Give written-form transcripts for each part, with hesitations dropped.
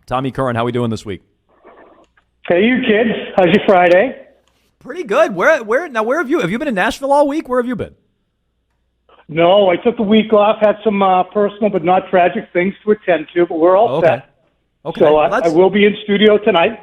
Tommy Curran, how we doing this week? Hey, you kids. How's your Friday? Pretty good. Where have you been in Nashville all week? Where have you been? No, I took the week off, had some personal but not tragic things to attend to, but we're all set. Okay. So I will be in studio tonight.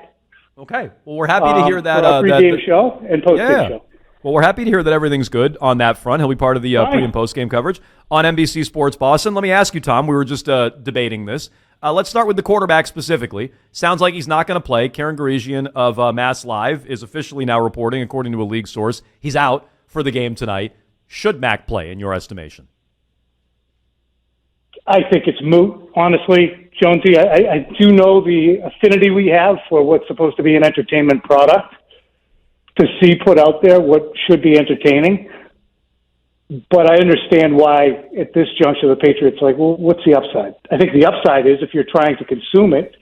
Okay. Well, we're happy to hear that. For our pre-game show and post-game show. Well, we're happy to hear that everything's good on that front. He'll be part of the pre- and post-game coverage on NBC Sports Boston. Let me ask you, Tom, we were just debating this. Let's start with the quarterback specifically. Sounds like he's not going to play. Karen Garigian of Mass Live is officially now reporting, according to a league source, he's out for the game tonight. Should Mac play, in your estimation? I think it's moot, honestly. Jonesy, I do know the affinity we have for what's supposed to be an entertainment product to see put out there what should be entertaining. But I understand why, at this juncture, the Patriots are like, well, what's the upside? I think the upside is if you're trying to consume it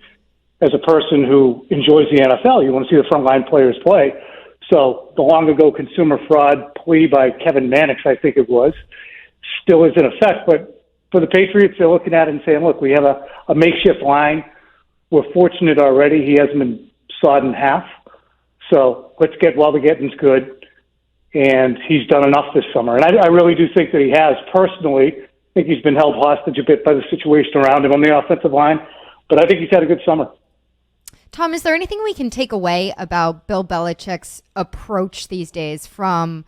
as a person who enjoys the NFL, you want to see the frontline players play. So the long ago consumer fraud plea by Kevin Mannix, I think it was, still is in effect. But for the Patriots, they're looking at it and saying, look, we have a makeshift line. We're fortunate already. He hasn't been sawed in half. So let's get while the getting's good. And he's done enough this summer. And I really do think that he has. Personally, I think he's been held hostage a bit by the situation around him on the offensive line. But I think he's had a good summer. Tom, is there anything we can take away about Bill Belichick's approach these days from,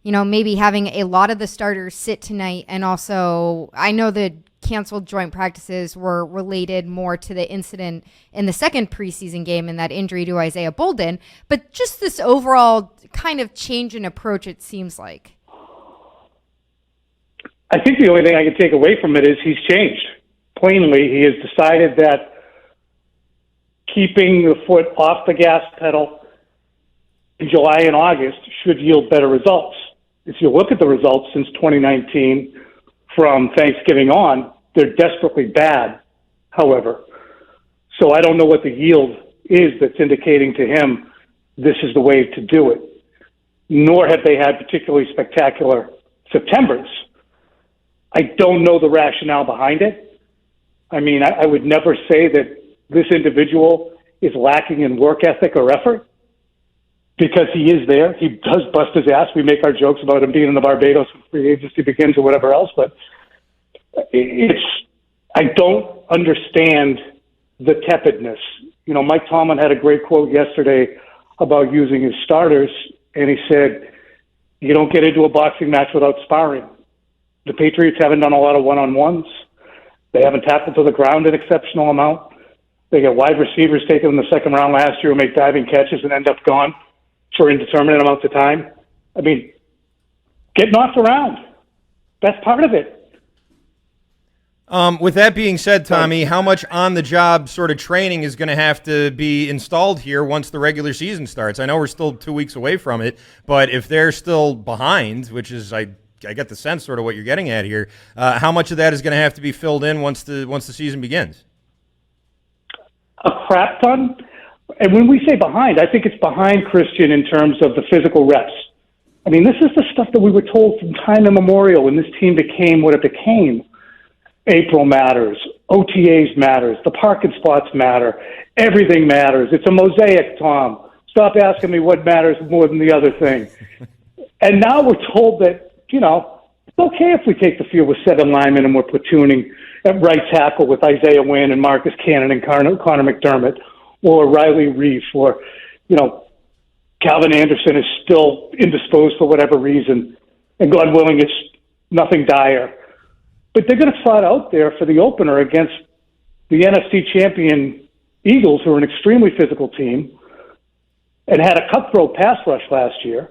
maybe having a lot of the starters sit tonight, and also I know the canceled joint practices were related more to the incident in the second preseason game and that injury to Isaiah Bolden, but just this overall kind of change in approach, it seems like. I think the only thing I can take away from it is he's changed. Plainly, he has decided that keeping the foot off the gas pedal in July and August should yield better results. If you look at the results since 2019 from Thanksgiving on, they're desperately bad, however. So I don't know what the yield is that's indicating to him this is the way to do it. Nor have they had particularly spectacular Septembers. I don't know the rationale behind it. I mean, I would never say that this individual is lacking in work ethic or effort, because he is there. He does bust his ass. We make our jokes about him being in the Barbados when free agency begins or whatever else, but I don't understand the tepidness. Mike Tomlin had a great quote yesterday about using his starters, and he said, you don't get into a boxing match without sparring. The Patriots haven't done a lot of one-on-ones. They haven't tackled to the ground an exceptional amount. They get wide receivers taken in the second round last year who make diving catches and end up gone for indeterminate amounts of time. I mean, get knocked around. That's part of it. With that being said, Tommy, how much on-the-job sort of training is going to have to be installed here once the regular season starts? I know we're still 2 weeks away from it, but if they're still behind, which is I get the sense sort of what you're getting at here, how much of that is going to have to be filled in once the season begins? A crap ton. And when we say behind, I think it's behind, Christian, in terms of the physical reps. I mean, this is the stuff that we were told from time immemorial when this team became what it became. April matters. OTAs matters. The parking spots matter. Everything matters. It's a mosaic, Tom. Stop asking me what matters more than the other thing. And now we're told that, it's okay if we take the field with 7 linemen and we're platooning at right tackle with Isaiah Wynn and Marcus Cannon and Connor McDermott, or Riley Reef, or, Calvin Anderson is still indisposed for whatever reason, and God willing, it's nothing dire. But they're going to trot out there for the opener against the NFC champion Eagles, who are an extremely physical team and had a cutthroat pass rush last year.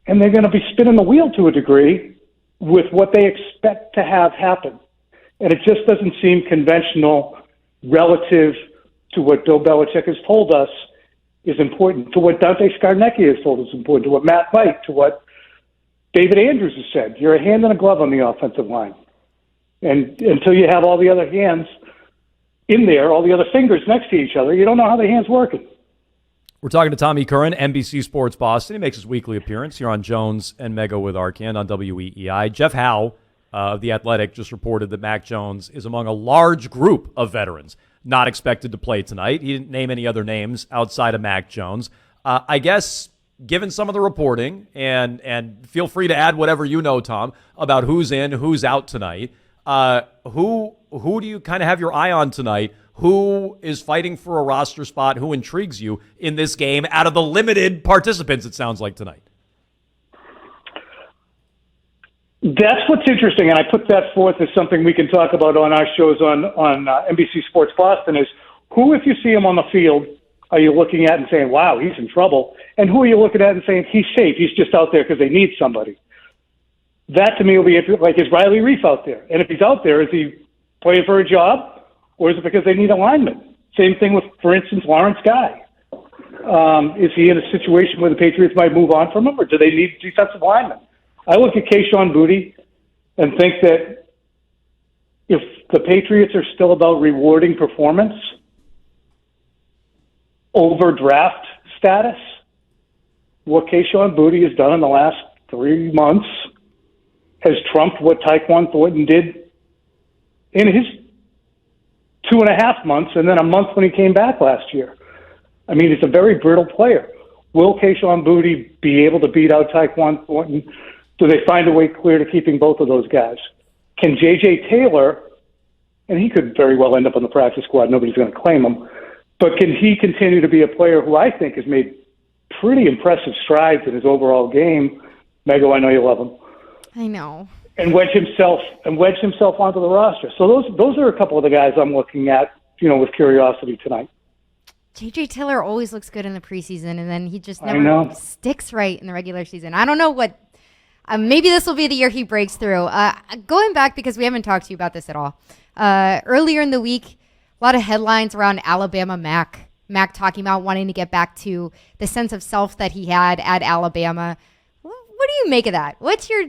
And they're going to be spinning the wheel to a degree with what they expect to have happen. And it just doesn't seem conventional relative to what Bill Belichick has told us is important, to what Dante Scarnecchia has told us is important, to what Matt White, to what David Andrews has said. You're a hand and a glove on the offensive line. And until you have all the other hands in there, all the other fingers next to each other, you don't know how the hand's working. We're talking to Tommy Curran, NBC Sports Boston. He makes his weekly appearance here on Jones and Mego with Arcand on WEEI. Jeff Howe of The Athletic just reported that Mac Jones is among a large group of veterans not expected to play tonight. He didn't name any other names outside of Mac Jones. I guess, given some of the reporting, and feel free to add whatever you know, Tom, about who's in, who's out tonight. Who do you kind of have your eye on tonight? Who is fighting for a roster spot? Who intrigues you in this game out of the limited participants, it sounds like, tonight? That's what's interesting, and I put that forth as something we can talk about on our shows on NBC Sports Boston, is who, if you see him on the field, are you looking at and saying, wow, he's in trouble? And who are you looking at and saying, he's safe, he's just out there because they need somebody? That, to me, will be like, is Riley Reif out there? And if he's out there, is he playing for a job, or is it because they need alignment? Same thing with, for instance, Lawrence Guy. Is he in a situation where the Patriots might move on from him, or do they need defensive linemen? I look at Kayshon Boutte and think that if the Patriots are still about rewarding performance over draft status, what Kayshon Boutte has done in the last 3 months has trumped what Tyquan Thornton did in his 2.5 months and then a month when he came back last year. I mean, he's a very brittle player. Will Kayshon Boutte be able to beat out Tyquan Thornton? Do they find a way clear to keeping both of those guys? Can J.J. Taylor, and he could very well end up on the practice squad, nobody's going to claim him, but can he continue to be a player who I think has made pretty impressive strides in his overall game? Mego, I know you love him. I know. And wedge himself onto the roster. So those are a couple of the guys I'm looking at, with curiosity tonight. J.J. Taylor always looks good in the preseason, and then he just never sticks right in the regular season. I don't know what. Maybe this will be the year he breaks through. Going back, because we haven't talked to you about this at all. Earlier in the week, a lot of headlines around Alabama Mac. Mac talking about wanting to get back to the sense of self that he had at Alabama. What do you make of that? What's your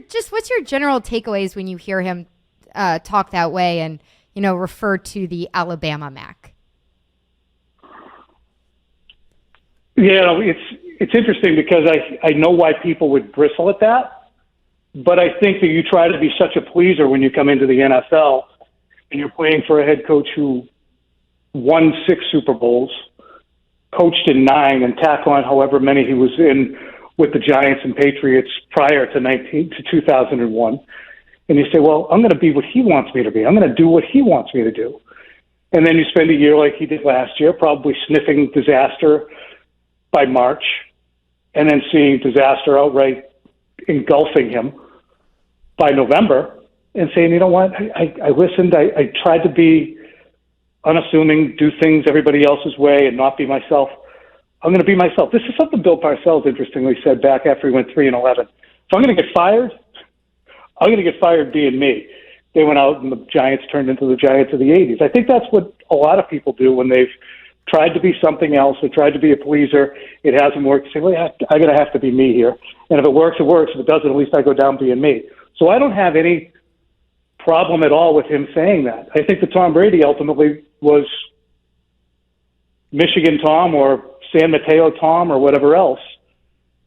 general takeaways when you hear him talk that way and refer to the Alabama Mac? Yeah, it's interesting because I know why people would bristle at that, but I think that you try to be such a pleaser when you come into the NFL and you're playing for a head coach who won 6 Super Bowls, coached in 9, and tack on however many he was in with the Giants and Patriots prior to 2001. And you say, well, I'm going to be what he wants me to be. I'm going to do what he wants me to do. And then you spend a year like he did last year, probably sniffing disaster by March, and then seeing disaster outright engulfing him by November, and saying, you know what, I listened, I tried to be unassuming, do things everybody else's way, and not be myself. I'm going to be myself. This is something Bill Parcells interestingly said back after he went 3-11. If I'm going to get fired, I'm going to get fired being me. They went out and the Giants turned into the Giants of the 80s. I think that's what a lot of people do when they've tried to be something else or tried to be a pleaser. It hasn't worked. Say, well, I'm going to have to be me here. And if it works, it works. If it doesn't, at least I go down being me. So I don't have any problem at all with him saying that. I think that Tom Brady ultimately was Michigan Tom or San Mateo Tom or whatever else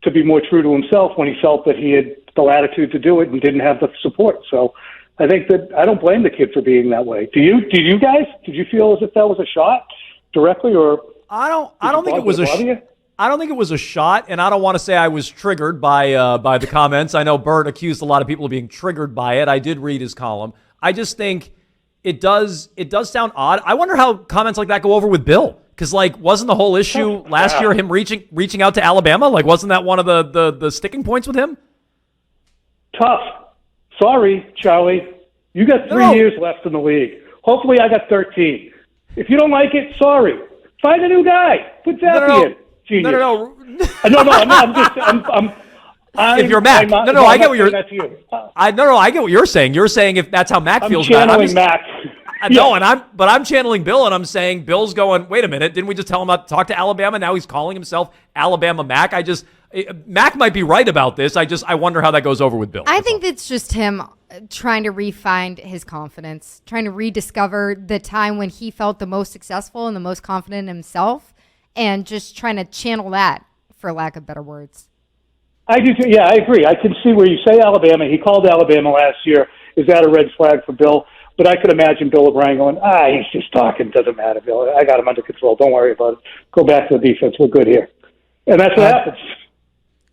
to be more true to himself when he felt that he had the latitude to do it and didn't have the support. So I think that I don't blame the kid for being that way. Do you? Did you guys? Did you feel as if that was a shot directly, or I don't think it was I don't think it was a shot, and I don't want to say I was triggered by the comments. I know Bert accused a lot of people of being triggered by it. I did read his column. I just think it does sound odd. I wonder how comments like that go over with Bill. Because, wasn't the whole issue last year him reaching out to Alabama? Wasn't that one of the sticking points with him? Tough. Sorry, Charlie. You got 3 years left in the league. Hopefully I got 13. If you don't like it, sorry. Find a new guy. Put Zappy in. Genius. No. If you're Mac. I get what you're saying. I get what you're saying. You're saying if that's how Mac feels about it. I'm channeling Mac. No, I'm channeling Bill, and I'm saying Bill's going, wait a minute, didn't we just tell him not to talk to Alabama? Now he's calling himself Alabama Mac. Mac might be right about this. I wonder how that goes over with Bill. I think it's just him trying to re-find his confidence, trying to rediscover the time when he felt the most successful and the most confident in himself, and just trying to channel that, for lack of better words. I do too. Yeah, I agree. I can see where you say Alabama. He called Alabama last year. Is that a red flag for Bill? But I could imagine Bill O'Brien going, he's just talking. Doesn't matter, Bill. I got him under control. Don't worry about it. Go back to the defense. We're good here. And that's what happens.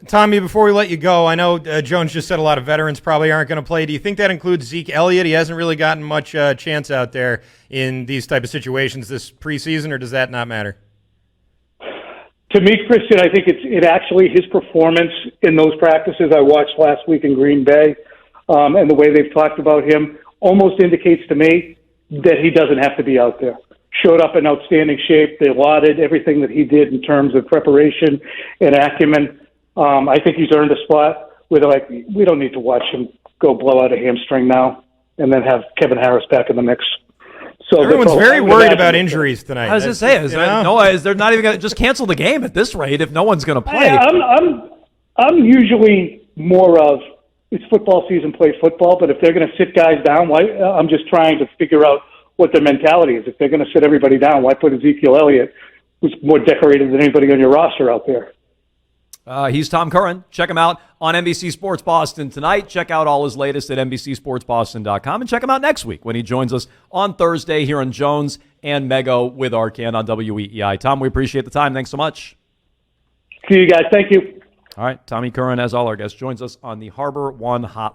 Tommy, before we let you go, I know Jones just said a lot of veterans probably aren't going to play. Do you think that includes Zeke Elliott? He hasn't really gotten much chance out there in these type of situations this preseason, or does that not matter? To me, Christian, I think it actually his performance in those practices I watched last week in Green Bay and the way they've talked about him almost indicates to me that he doesn't have to be out there. Showed up in outstanding shape. They lauded everything that he did in terms of preparation and acumen. I think he's earned a spot where they're like, we don't need to watch him go blow out a hamstring now and then have Kevin Harris back in the mix. So everyone's very worried about injuries tonight. I was just saying, they're not even going to just cancel the game at this rate if no one's going to play. I'm usually more of it's football season, play football. But if they're going to sit guys down, I'm just trying to figure out what their mentality is. If they're going to sit everybody down, why put Ezekiel Elliott, who's more decorated than anybody on your roster out there? He's Tom Curran. Check him out on NBC Sports Boston tonight. Check out all his latest at NBCSportsBoston.com. And check him out next week when he joins us on Thursday here on Jones and Mego with Arcand on WEEI. Tom, we appreciate the time. Thanks so much. See you guys. Thank you. All right. Tommy Curran, as all our guests, joins us on the Harbor One Hotline.